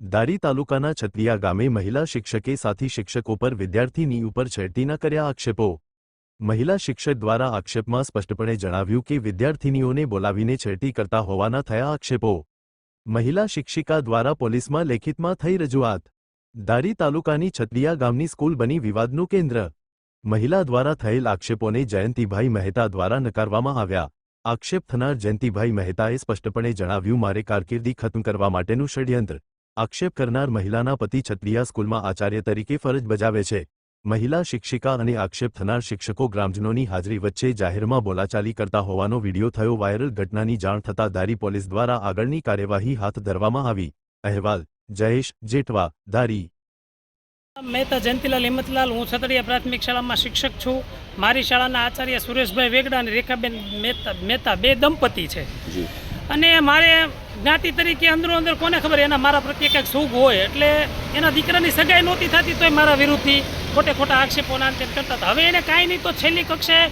દારી તાલુકાના છત્રીયા ગામે મહિલા શિક્ષકે સાથી શિક્ષકો પર વિદ્યાર્થીની ઉપર છેડતીના કર્યા આક્ષેપો। મહિલા શિક્ષક દ્વારા આક્ષેપમાં સ્પષ્ટપણે જણાવ્યું કે વિદ્યાર્થીનીઓને બોલાવીને છેડતી કરતા હોવાના થયા આક્ષેપો। મહિલા શિક્ષિકા દ્વારા પોલીસમાં લેખિતમાં થઈ રજૂઆત। દારી તાલુકાની છત્રીયા ગામની સ્કૂલ બની વિવાદનું કેન્દ્ર। મહિલા દ્વારા થયેલ આક્ષેપોને જયંતિભાઈ મહેતા દ્વારા નકારવામાં આવ્યા। આક્ષેપ થનાર જયંતિભાઈ મહેતાએ સ્પષ્ટપણે જણાવ્યું, મારે કારકિર્દી ખતમ કરવા માટેનું ષડયંત્ર। આક્ષેપ કરનાર મહિલાના પતિ છત્રીયા સ્કૂલમાં આચાર્ય તરીકે ફરજ બજાવે છે। મહિલા શિક્ષિકા અને આક્ષેપ થનાર શિક્ષકો ગ્રામજનોની હાજરી વચ્ચે જાહેરમાં બોલાચાલી કરતા હોવાનો વિડીયો થયો વાયરલ। ઘટનાની જાણ થતાં દારી પોલીસ દ્વારા આગળની કાર્યવાહી હાથ ધરવામાં આવી। અહેવાલ જયેશ જેઠવા, દારી। મહેતા જયંતિલાલ હિંમતલાલ, હું છતડીયા પ્રાથમિક શાળામાં શિક્ષક છું। મારી શાળાના આચાર્ય સુરેશભાઈ વેગડા અને રેખાબેન મહેતા બે દંપતી છે અને મારે જ્ઞાતિ તરીકે અંદરો અંદર કોને ખબર એના મારા પ્રત્યે કંઈક સુખ હોય એટલે એના દીકરાની સગાઈ નહોતી થતી તોય મારા વિરુદ્ધથી ખોટા આક્ષેપોના અંતે કરતા હતા। હવે એને કાંઈ નહીં તો છેલ્લી કક્ષાએ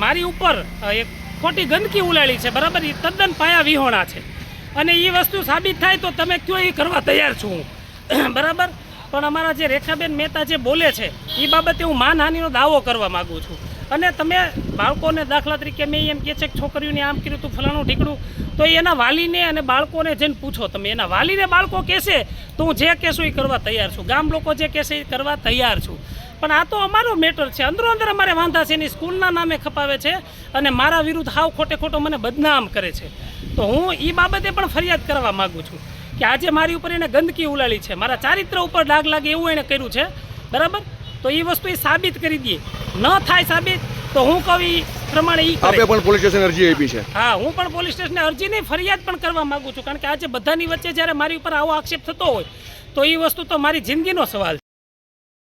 મારી ઉપર એક ખોટી ગંદકી ઉલાળી છે, બરાબર। એ તદ્દન પાયા વિહોણા છે અને એ વસ્તુ સાબિત થાય તો તમે કયો એ કરવા તૈયાર છું હું, બરાબર। પણ અમારા જે રેખાબેન મહેતા જે બોલે છે એ બાબતે હું માનહાનિનો દાવો કરવા માગું છું। અને તમે બાળકોને દાખલા તરીકે મેં એમ કહે છે કે છોકરીઓને આમ કર્યું તું ફલાણું ઢીકડું, તો એના વાલીને અને બાળકોને જઈને પૂછો તમે। એના વાલીને બાળકો કહેશે તો હું જે કહેશું એ કરવા તૈયાર છું, ગામ લોકો જે કહેશે એ કરવા તૈયાર છું। પણ આ તો અમારો મેટર છે, અંદરો અંદર અમારે વાંધા છે। એની સ્કૂલના નામે ખપાવે છે અને મારા વિરુદ્ધ હાવ ખોટો મને બદનામ કરે છે। તો હું એ બાબતે પણ ફરિયાદ કરવા માગું છું કે આજે મારી ઉપર એને ગંદકી ઉલાળી છે, મારા ચારિત્ર ઉપર ડાઘ લાગે એવું એને કર્યું છે, બરાબર। તો એ વસ્તુ એ સાબિત કરી દે, ન થાય સાબિત તો હું કહું એ પ્રમાણે આપણે પણ પોલીસ સ્ટેશન અરજી આપી છે। હા, હું પણ પોલીસ સ્ટેશને અરજીની ફરિયાદ પણ કરવા માંગુ છું, કારણ કે આજે બધાની વચ્ચે જ્યારે મારી ઉપર આવો આક્ષેપ થતો હોય તો એ વસ્તુ તો મારી જિંદગીનો સવાલ છે।